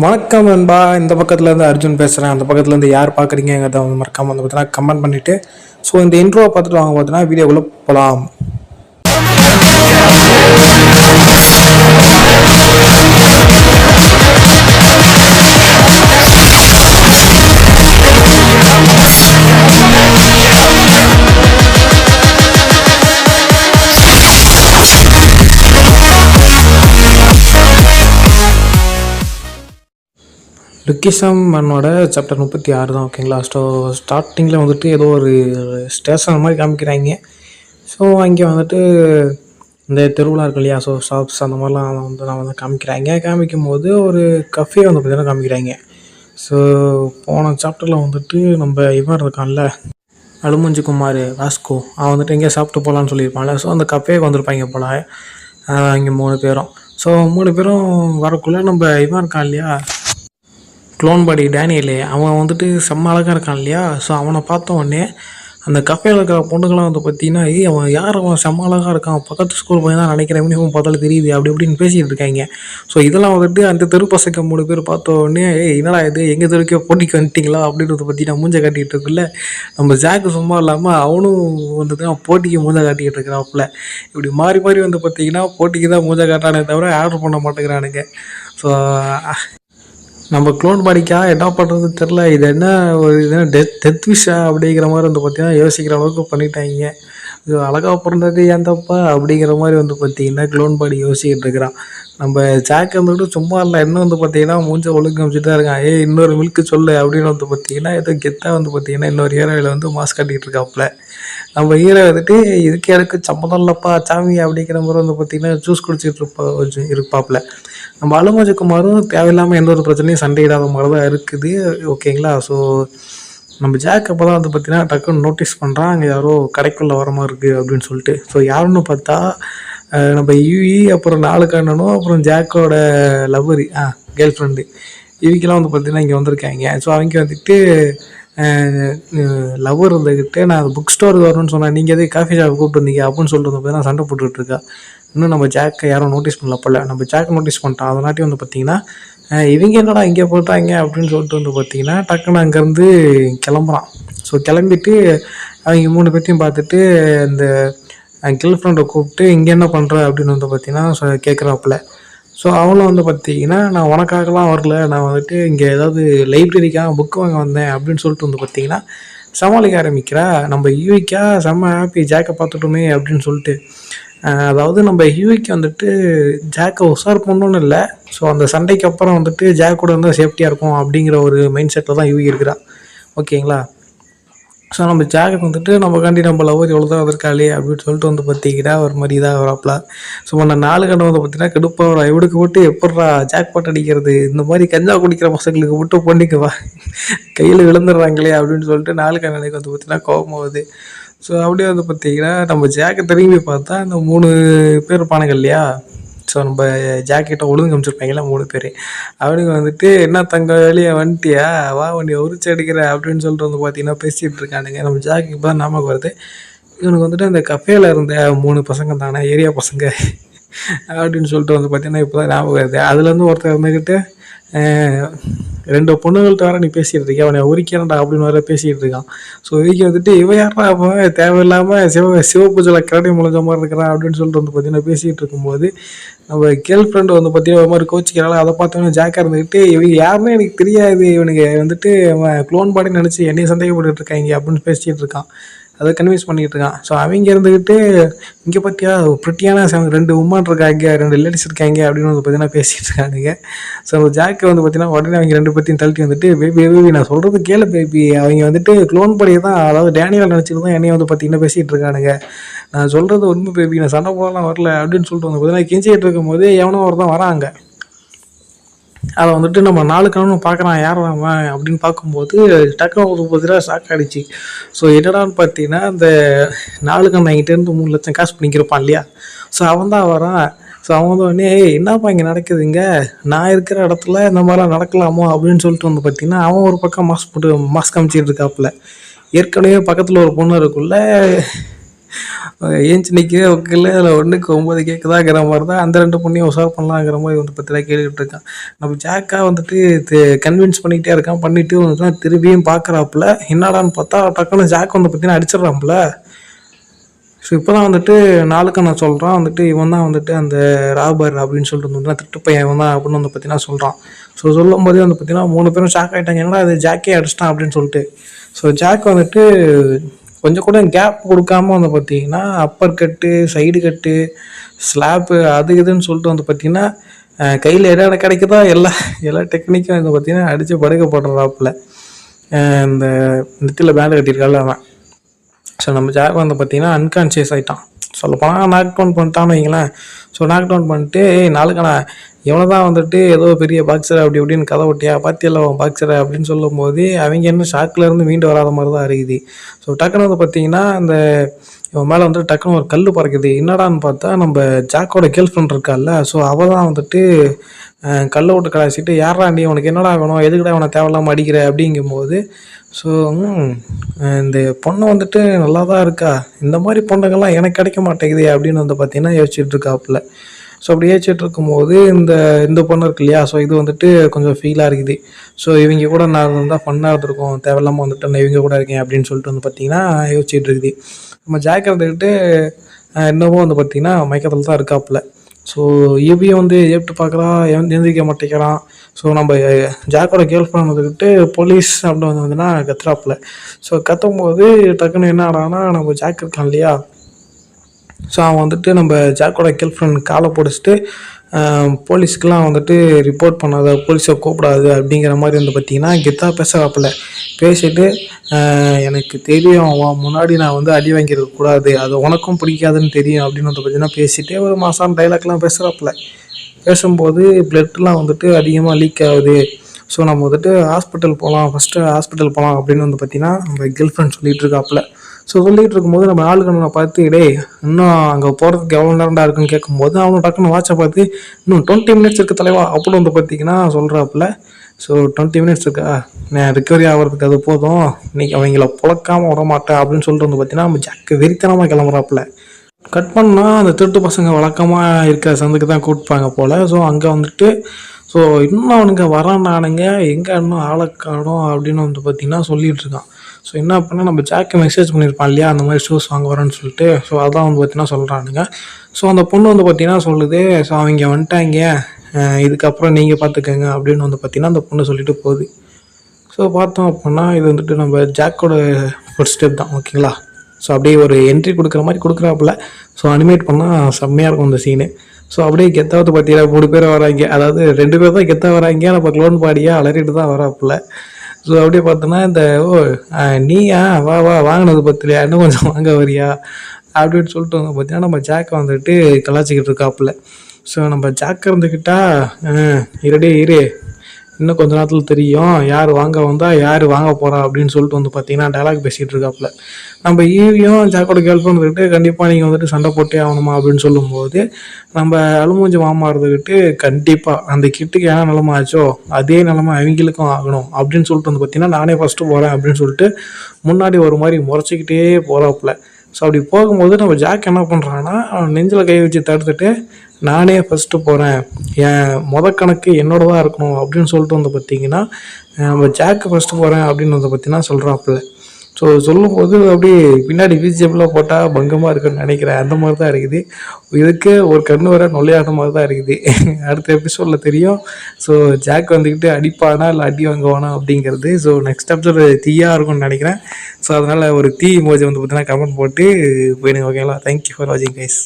வணக்கம் நண்பா. இந்த பக்கத்துலேருந்து அர்ஜுன் பேசுகிறேன். அந்த பக்கத்துலேருந்து யார் பார்க்குறீங்கிறத வந்து மறக்காமல் வந்து பார்த்தீங்கன்னா கமெண்ட் பண்ணிவிட்டு ஸோ இந்த இன்ட்ரோவை பார்த்துட்டு வாங்க பார்த்தீங்கன்னா வீடியோக்குள்ளே போகலாம். லுக்கிசம் மன்னோட சாப்டர் 36 தான். ஓகேங்களா. ஸ்டார்டிங்கில் வந்துட்டு ஏதோ ஒரு ஸ்டேஷன் மாதிரி காமிக்கிறாங்க. ஸோ அங்கே வந்துட்டு இந்த தெருவில் இருக்கு இல்லையா, ஸோ ஷாப்ஸ் அந்த மாதிரிலாம் வந்து காமிக்கிறாங்க. காமிக்கும் போது ஒரு கஃபே வந்து பார்த்தீங்கன்னா காமிக்கிறாங்க. ஸோ போன சாப்டரில் வந்துட்டு நம்ம இவன் இருக்கான்ல, அழுமஞ்சி குமார் வாஸ்கோ, அவன் வந்துட்டு எங்கேயா சாப்பிட்டு போகலான்னு சொல்லியிருப்பான்ல. ஸோ அந்த கஃபேக்கு வந்திருப்பாங்க போல இங்கே 3 பேரும். ஸோ 3 பேரும் வரக்குள்ளே நம்ம இவன் இருக்கான் இல்லையா, க்ளோன் பாடி டேனியலு, அவன் வந்துட்டு செம்ம அழகாக இருக்கான் இல்லையா. ஸோ அவனை பார்த்த உடனே அந்த கஃபேயில் இருக்கிற பொண்ணுங்களாம் வந்து பார்த்தீங்கன்னா, அவன் யார், அவன் செம்ம அழகாக இருக்கான், பக்கத்து ஸ்கூல் போய் தான் நினைக்கிறேன், யூனிஃபார்ம் பார்த்தாலும் தெரியுது அப்படி இப்படின்னு பேசிகிட்டு இருக்காங்க. ஸோ இதெல்லாம் வந்துட்டு அந்த தெரு பசங்க 3 பேர் பார்த்த உடனே, என்னடா இது எங்கள் தெருக்கே போட்டிக்கு வந்துட்டிங்களா அப்படின்றத பார்த்தீங்கன்னா மூஞ்ச காட்டிகிட்டு இருக்குல்ல. நம்ம ஜாக்கு சும்மா இல்லாமல் அவனும் வந்துட்டு போட்டிக்கு மூஞ்ச காட்டிக்கிட்டு இருக்கிறாப்புல. இப்படி மாறி மாறி வந்து பார்த்தீங்கன்னா போட்டிக்கு தான் மூஞ்ச காட்டானே தவிர ஆர்டர் பண்ண மாட்டேங்கிறானுங்க. ஸோ நம்ம க்ளோன் பாடிக்கா என்ன பண்ணுறது தெரில. இது என்ன ஒரு இது டெத் விஷா அப்படிங்கிற மாதிரி வந்து பார்த்தீங்கன்னா யோசிக்கிற அளவுக்கு பண்ணிட்டாங்க. இது அழகாக பிறந்தது ஏன் தப்பா அப்படிங்கிற மாதிரி வந்து பார்த்தீங்கன்னா க்ளோன் பாடி யோசிக்கிட்டு இருக்கிறான். நம்ம ஜாக் வந்துட்டு சும்மா இல்லை, இன்னும் வந்து பார்த்தீங்கன்னா மூஞ்ச ஒழுங்கு அமைச்சிட்டு தான் இருக்கான். இன்னொரு மில்க்கு சொல்லு அப்படின்னு வந்து பார்த்தீங்கன்னா ஏதோ கெத்தாக வந்து பார்த்தீங்கன்னா இன்னொரு ஹீரோவில் வந்து மாஸ்க் கட்டிகிட்டு இருக்காப்புல. நம்ம ஹீரோ வந்துட்டு இதுக்கு எனக்கு சம்மதம் இல்லைப்பா சாமி அப்படிங்கிற மாதிரி வந்து பார்த்தீங்கன்னா ஜூஸ் குடிச்சிட்டு இருப்பாப்புல. நம்ம அழுமஞ்சி குமாரும் தேவையில்லாமல் எந்த ஒரு பிரச்சனையும் சண்டையிடாத மாதிரி தான் இருக்குது. ஓகேங்களா. ஸோ நம்ம ஜாக் அப்போ தான் வந்து பார்த்தீங்கன்னா டக்குன்னு நோட்டீஸ் பண்ணுறான், அங்கே யாரோ கடைக்குள்ளே வர மாதிரி இருக்குது அப்படின்னு சொல்லிட்டு. ஸோ யாருன்னு பார்த்தா நம்ம யூஇ, அப்புறம் 4 கண்ணனும், அப்புறம் ஜாக்கோட லவ்வரி கேர்ள் ஃப்ரெண்டு, இவங்கெல்லாம் வந்து பார்த்தீங்கன்னா இங்கே வந்திருக்காங்க. ஸோ அவங்க வந்துட்டு லவ்வர் இருந்துக்கிட்டு, நான் புக் ஸ்டோருக்கு வரணும்னு சொன்னேன், நீங்கள் எதுக்கு காஃபி ஷாப் கூப்பிட்டு வந்தீங்க அப்படின்னு சொல்லிட்டு வந்து பார்த்தீங்கன்னா சண்டை போட்டுக்கிட்டு இருக்கா. இன்னும் நம்ம ஜாக்கை யாரும் நோட்டீஸ் பண்ணல போல. நம்ம ஜாக் நோட்டீஸ் பண்ணிட்டான். அதனாட்டி வந்து பார்த்தீங்கன்னா இவங்க என்னடா இங்கே போட்டாங்க அப்படின்னு சொல்லிட்டு வந்து பார்த்தீங்கன்னா டக்குன்னு அங்கேருந்து கிளம்புறான். ஸோ கிளம்பிட்டு அவங்க 3 பேர்த்தையும் பார்த்துட்டு இந்த கேர்ள் ஃப்ரெண்டை கூப்பிட்டு இங்கே என்ன பண்ணுற அப்படின்னு வந்து பார்த்தீங்கன்னா கேட்குறாப்புல. ஸோ அவளும் வந்து பார்த்தீங்கன்னா நான் உனக்காகலாம் வரல, நான் வந்துட்டு இங்கே ஏதாவது லைப்ரரிக்காக புக் வாங்க வந்தேன் அப்படின்னு சொல்லிட்டு வந்து பார்த்தீங்கன்னா சமாளிக்க ஆரம்பிக்கிறா. நம்ம யூவிக்கா செம்ம ஹாப்பி, ஜாக்கை பார்த்துட்டோமே அப்படின்னு சொல்லிட்டு. அதாவது நம்ம ஹியூவிக்கு வந்துட்டு ஜாக்கை உஷார் பண்ணணும்னு இல்லை, ஸோ அந்த சண்டைக்கு அப்புறம் வந்துட்டு ஜாக் கூட இருந்தால் சேஃப்டியாக இருக்கும் அப்படிங்கிற ஒரு மைண்ட் செட்டில் தான் ஹியூவி இருக்கிறா. ஓகேங்களா. ஸோ நம்ம ஜாக்கு வந்துட்டு நமக்காண்டி நம்ம லவர் எவ்வளோ தான் வந்திருக்காளே அப்படின்னு சொல்லிட்டு வந்து பார்த்தீங்கன்னா ஒரு மாதிரி இதாக வராப்ல. ஸோ நான் 4 கண்ணை வந்து பார்த்தீங்கன்னா கடுப்பாக வர, இவனுக்கு விட்டு எப்பட்றா ஜாக் பாட்டு அடிக்கிறது, இந்த மாதிரி கஞ்சா குடிக்கிற பசங்களுக்கு விட்டு பொண்ணிக்குவா கையில் விழுந்துடுறாங்களே அப்படின்னு சொல்லிட்டு 4 கண்ணனுக்கு வந்து பார்த்தீங்கன்னா கோபமாகுது. ஸோ அப்படியே வந்து பார்த்தீங்கன்னா நம்ம ஜாக்கை திரும்பி பார்த்தா அந்த 3 பேர் இருப்பானுங்க இல்லையா. ஸோ நம்ம ஜாக்கெட்டை ஒழுங்கு காமிச்சிருப்பாங்களா 3 பேர். அவனுக்கு வந்துட்டு என்ன தங்க வேலையை வந்துட்டியா, வா வண்டியை உரிச்சு அடிக்கிற அப்படின்னு சொல்லிட்டு வந்து பார்த்தீங்கன்னா பேசிகிட்டு இருக்கானுங்க. நம்ம ஜாக்கு இப்போ தான் ஞாபகம் வருது, இவனுக்கு வந்துட்டு அந்த கஃபேயில் இருந்த 3 பசங்க தானே ஏரியா பசங்க அப்படின்னு சொல்லிட்டு வந்து பார்த்தீங்கன்னா இப்போ தான் ஞாபகம் வருது. அதுலேருந்து ஒருத்தர் இருந்துக்கிட்டு 2 பொண்ணுங்கள்ட்ட வேறு நீ பேசிகிட்டு இருக்கியா, அவனை உரிக்கிறண்டா அப்படின்னு வேறு பேசிகிட்டு இருக்கான். ஸோ இதுக்கு வந்துட்டு இவன் யாரா அவன் தேவையில்லாமல் சிவபூஜையில் கரடி முளைஞ்ச மாதிரி இருக்கிறான் அப்படின்னு சொல்லிட்டு வந்து பார்த்தீங்கன்னா பேசிகிட்டு இருக்கும்போது நம்ம கேர்ள் ஃப்ரெண்டு வந்து பார்த்தீங்கன்னா ஒரு மாதிரி கோச்சிக்கிறாள். அதை பார்த்தோன்னா ஜாக்காக இருந்துக்கிட்டு இவங்க யாருன்னு எனக்கு தெரியாது, இவனுக்கு வந்துட்டு அவன் க்ளோன் பாடின்னு நினச்சி என்னையும் சந்தேகப்பட்டு இருக்காங்க அப்படின்னு பேசிகிட்டு இருக்கான். அதை கன்வின்ஸ் பண்ணிகிட்டு இருக்கான். ஸோ அவங்க இருந்துக்கிட்டு இங்கே பார்த்தியா ப்ரிட்டியான 2 உமான் இருக்காங்க, 2 லேடிஸ் இருக்காங்க அப்படின்னு வந்து பார்த்தீங்கன்னா பேசிகிட்டு இருக்கானுங்க. ஸோ ஜாக்கு வந்து பார்த்தீங்கன்னா உடனே அவங்க 2 பேர்த்தையும் தள்ளி வந்துட்டு பேபி நான் சொல்கிறது கேளு பேபி, அவங்க வந்துட்டு க்ளோன் படி தான், அதாவது டேனியல் நினச்சிட்டு தான் என்னையை வந்து பார்த்தீங்கன்னா பேசிகிட்டு இருக்கானுங்க, நான் சொல்கிறது உண்மை பேபி, நான் சண்டை போடலாம் வரல அப்படின்னு சொல்லிட்டு வந்து பார்த்தீங்கன்னா கெஞ்சிக்கிட்டு இருக்கும்போது எவனோ ஒரு தான் வராங்க. அதை வந்துட்டு நம்ம 4 கண்ணனும் பார்க்குறான், யார் அவன் அப்படின்னு பார்க்கும்போது டக்குனு ஒரு 30 ரூபா ஷாக் ஆகிடுச்சு. ஸோ என்னடான்னு பார்த்தீங்கன்னா அந்த 4 கண்ணன் என்கிட்டேருந்து 3 லட்சம் காசு பண்ணிக்கிறப்பான் இல்லையா. ஸோ அவன் தான் வரான். ஸோ அவன் வந்து உடனே என்னப்பா இங்கே நடக்குதுங்க, நான் இருக்கிற இடத்துல இந்த மாதிரிலாம் நடக்கலாமோ அப்படின்னு சொல்லிட்டு வந்து பார்த்தீங்கன்னா அவன் ஒரு பக்கம் மாஸ்க் காமிச்சிட்டு இருக்காப்புல. ஏற்கனவே பக்கத்தில் ஒரு பொண்ணு இருக்குள்ள ஏஞ்சி நிற்கவே ஒக்கில் அதில் 1க்கு 9 கேட்குதாங்கிற மாதிரி தான் அந்த 2 பொண்ணையும் உஷார் பண்ணலாங்கிற மாதிரி வந்து பற்றிலாம் கேட்டுக்கிட்டு இருக்கான். நம்ம ஜாக்கா வந்துட்டு கன்வின்ஸ் பண்ணிக்கிட்டே இருக்கான். பண்ணிட்டு வந்து திரும்பியும் பார்க்குறாப்புல. என்னடான்னு பார்த்தா டக்குன்னு ஜாக் வந்து பார்த்தீங்கன்னா அடிச்சிடறாப்புல. ஸோ இப்போ தான் வந்துட்டு நாளுக்கு நான் சொல்கிறான் வந்துட்டு இவன் தான் வந்துட்டு அந்த ராபர் அப்படின்னு சொல்லிட்டு வந்து திருட்டு பையன் இவன் தான் அப்படின்னு வந்து பார்த்தீங்கன்னா சொல்கிறான். ஸோ சொல்லும் போதே வந்து பார்த்தீங்கன்னா 3 பேரும் ஷாக் ஆகிட்டாங்க. என்னடா அது ஜாக்கே அடிச்சிட்டான் அப்படின்னு சொல்லிட்டு. ஸோ ஜாக் வந்துட்டு கொஞ்சம் கூட கேப் கொடுக்காம வந்து பார்த்தீங்கன்னா அப்பர் கட்டு, சைடு கட்டு, ஸ்லாப்பு அது இதுன்னு சொல்லிட்டு வந்து பார்த்தீங்கன்னா கையில் இடம் கிடைக்குதா எல்லா டெக்னிக்கும் வந்து பார்த்தீங்கன்னா அடித்து படுக்க போடுறாப்புல. இந்த நெத்தியில் பேண்ட் கட்டியிருக்காள் அவன். ஸோ நம்ம ஜாக் வந்து பார்த்தீங்கன்னா அன்கான்ஷியஸ் ஆகிட்டான். சொல்லப்போனால் நாக் டவுன் பண்ணிட்டான்னு வைங்களேன். ஸோ நாக் டவுன் பண்ணிட்டு நாளுக்கான எவ்வளோ தான் வந்துட்டு ஏதோ பெரிய பாக்ஸர் அப்படி இப்படின்னு கதை ஒட்டியா பாத்தியில் பாக்ஸரை அப்படின்னு சொல்லும்போது அவங்க என்ன ஷாக்லேருந்து மீண்டு வராத மாதிரி தான் இருக்குது. ஸோ டக்குன்னு வந்து பார்த்தீங்கன்னா அந்த இவன் மேலே வந்துட்டு டக்குன்னு ஒரு கல் பறக்குது. என்னடான்னு பார்த்தா நம்ம ஜாக்கோட கேர்ள் ஃப்ரெண்ட் இருக்கால்ல. ஸோ அவள் தான் வந்துட்டு கல்லை விட்டு கலாச்சிட்டு யாரா நீ உனக்கு என்னடா வேணும், எதுக்குடா அவனை தேவையில்லாமல் அடிக்கிற அப்படிங்கும்போது ஸோ இந்த பொண்ணு வந்துட்டு நல்லா தான் இருக்கா, இந்த மாதிரி பொண்ணுங்கள்லாம் எனக்கு கிடைக்க மாட்டேங்குது அப்படின்னு வந்து பார்த்தீங்கன்னா யோசிச்சுட்டு இருக்காப்புல. ஸோ அப்படி யோசிச்சுட்டு இருக்கும்போது இந்த பொண்ணு இருக்கு இல்லையா. ஸோ இது வந்துட்டு கொஞ்சம் ஃபீலாக இருக்குது. ஸோ இவங்க கூட நான் இருந்தால் ஃபன்னாக இருந்திருக்கும், தேவையில்லாமல் வந்துட்டு நான் இவங்க கூட இருக்கேன் அப்படின்னு சொல்லிட்டு வந்து பார்த்தீங்கன்னா யோசிச்சுட்டு இருக்குது. நம்ம ஜாக் இருந்துக்கிட்டு இன்னமும் வந்து பார்த்தீங்கன்னா மயக்கத்தில் தான் இருக்காப்புல. ஸோ இவன் வந்து ஏப்ட்டு பார்க்குறான், எந்திரிக்க மாட்டேங்கிறான். ஸோ நம்ம ஜாக்கோட கேர்ள் ஃப்ரெண்ட் வந்துக்கிட்டு போலீஸ் அப்படின்னு வந்துன்னா கத்துறாப்புல. ஸோ கத்தும்போது டக்குன்னு என்ன ஆடானா நம்ம ஜாக் இருக்கான் இல்லையா. ஸோ அவன் வந்துட்டு நம்ம ஜாக்கோட கேர்ள் ஃப்ரெண்ட் காலை பிடிச்சிட்டு போலீஸ்க்கெலாம் வந்துட்டு ரிப்போர்ட் பண்ணாத, போலீஸை கூப்பிடாது அப்படிங்கிற மாதிரி வந்து பார்த்திங்கன்னா கெத்தாக பேசுகிறாப்புல. பேசிட்டு எனக்கு தெரியும் அவன் முன்னாடி நான் வந்து அடி வாங்கியிருக்கக்கூடாது, அது உனக்கும் பிடிக்காதுன்னு தெரியும் அப்படின்னு வந்து பார்த்திங்கன்னா பேசிகிட்டே ஒரு மாதம் டைலாக்லாம் பேசுகிறாப்புல. பேசும்போது பிளட்லாம் வந்துட்டு அதிகமாக லீக் ஆகுது. ஸோ நம்ம வந்துட்டு ஹாஸ்பிட்டல் போகலாம், ஃபஸ்ட்டு ஹாஸ்பிட்டல் போகலாம் அப்படின்னு வந்து பார்த்திங்கன்னா நம்ம கேர்ள் ஃப்ரெண்ட் சொல்லிகிட்டு இருக்காப்புல. ஸோ சொல்லிகிட்டு இருக்கும்போது நம்ம ஆளுக்கண்ணனை பார்த்து டேய் இன்னும் அங்கே போகிறதுக்கு எவ்வளோ நேரம்டா இருக்குன்னு கேட்கும்போது அவனும் டக்குன்னு வாட்சை பார்த்து இன்னும் 20 மினிட்ஸ் இருக்குது தலைவா அப்படின்னு வந்து பார்த்திங்கன்னா சொல்கிறாப்புல. ஸோ 20 மினிட்ஸ் இருக்கா, நான் ரிக்கவரி ஆகிறதுக்கு அது போதும், இன்றைக்கி அவங்கள புழக்காமல் விட மாட்டேன் அப்படின்னு சொல்லிட்டு வந்து பார்த்திங்கன்னா நம்ம ஜாக்கு வெறித்தனமாக கிளம்புறாப்புல. கட் பண்ணால் அந்த திருட்டு பசங்க வழக்கமாக இருக்கிற சந்துக்கு தான் கூப்பிட்பாங்க போல். ஸோ அங்கே வந்துட்டு ஸோ இன்னும் அவனுங்க வரானானுங்க, எங்கே இன்னும் ஆளக்காடும் அப்படின்னு வந்து பார்த்திங்கன்னா சொல்லிகிட்டு இருக்கான். ஸோ என்ன பண்ணால் நம்ம ஜாக்கு மெசேஜ் பண்ணியிருப்பான் இல்லையா, அந்த மாதிரி ஷூஸ் வாங்க வரேன்னு சொல்லிட்டு. ஸோ அதான் வந்து பார்த்திங்கன்னா சொல்கிறானுங்க. ஸோ அந்த பொண்ணு வந்து பார்த்திங்கன்னா சொல்லுது ஸோ அவங்க வந்துட்டாங்க, இதுக்கப்புறம் நீங்கள் பார்த்துக்கங்க அப்படின்னு வந்து பார்த்திங்கன்னா அந்த பொண்ணு சொல்லிட்டு போகுது. ஸோ பார்த்தோம் அப்படின்னா இது வந்துட்டு நம்ம ஜாக்கோட ஒரு ஸ்டெப் தான் ஓகேங்களா. ஸோ அப்படியே ஒரு என்ட்ரி கொடுக்குற மாதிரி கொடுக்குறாப்புல. ஸோ அனிமேட் பண்ணால் செம்மையாக இருக்கும் அந்த சீனு. ஸோ அப்படியே கெத்தாவது பார்த்தீங்கன்னா 3 பேர் வராங்க, அதாவது 2 பேர் தான் கெத்தாக வராங்க, நம்ம க்ளோன் பாடியாக அலறிட்டு தான் வராப்புல. ஸோ அப்படியே பார்த்தோன்னா இந்த நீயா வா வாங்கினது பத்திலையா, இன்னும் கொஞ்சம் வாங்க வரியா அப்படின்னு சொல்லிட்டு வந்து பார்த்தீங்கன்னா நம்ம ஜாக்கை வந்துட்டு கலாச்சிக்கிட்டு இருக்காப்புல. ஸோ நம்ம ஜாக்கை இருந்துக்கிட்டா இரு இன்னும் கொஞ்ச நேரத்தில் தெரியும் யார் வாங்க வந்தால் யார் வாங்க போகிறா அப்படின்னு சொல்லிட்டு வந்து பார்த்தீங்கன்னா டைலாக் பேசிகிட்டு இருக்காப்புல. நம்ம ஈவியும் ஜாக்கோட கேர்ள் ஃப்ரெண்ட் இருந்துக்கிட்டு கண்டிப்பாக நீங்கள் வந்துட்டு சண்டை போட்டே ஆகணுமா அப்படின்னு சொல்லும்போது நம்ம அழுமூஞ்சி மாமா இருந்துக்கிட்டு கண்டிப்பாக அந்த கிட்டுக்கு ஏன்னா நிலமை ஆச்சோ அதே நிலமை அவங்களுக்கும் ஆகணும் அப்படின்னு சொல்லிட்டு வந்து பார்த்தீங்கன்னா நானே ஃபஸ்ட்டு போகிறேன் அப்படின்னு சொல்லிட்டு முன்னாடி ஒரு மாதிரி முறைச்சிக்கிட்டே போகிறாப்புல. ஸோ அப்படி போகும்போது நம்ம ஜாக் என்ன பண்ணுறான்னா அவன் நெஞ்சில் கை வச்சு தடுத்துட்டு நானே ஃபஸ்ட்டு போகிறேன், என் கணக்கு என்னோட தான் இருக்கணும் அப்படின்னு சொல்லிட்டு வந்து பார்த்திங்கன்னா நம்ம ஜாக்கு ஃபஸ்ட்டு போகிறேன் அப்படின்னு வந்து பார்த்திங்கன்னா சொல்கிறாப்புல. ஸோ சொல்லும்போது அப்படியே பின்னாடி பிஜிஎம்லாம் போட்டால் பங்கமாக இருக்குன்னு நினைக்கிறேன். அந்த மாதிரி தான் இருக்குது. இதுக்கு ஒரு கண்ணு வர நொல்லையாத மாதிரி தான் இருக்குது. அடுத்த எபிசோடில் தெரியும். ஸோ ஜாக் வந்துக்கிட்டு அடிப்பானா இல்லை அடி வாங்குவானா அப்படிங்கிறது. ஸோ நெக்ஸ்ட் எபிசோடு தீயாக இருக்கும்னு நினைக்கிறேன். ஸோ அதனால் ஒரு தீ இமோஜி வந்து பார்த்தீங்கன்னா கமெண்ட் போட்டு போயிடுங்க ஓகேங்களா. தேங்க்யூ ஃபார் வாட்சிங் கைஸ்.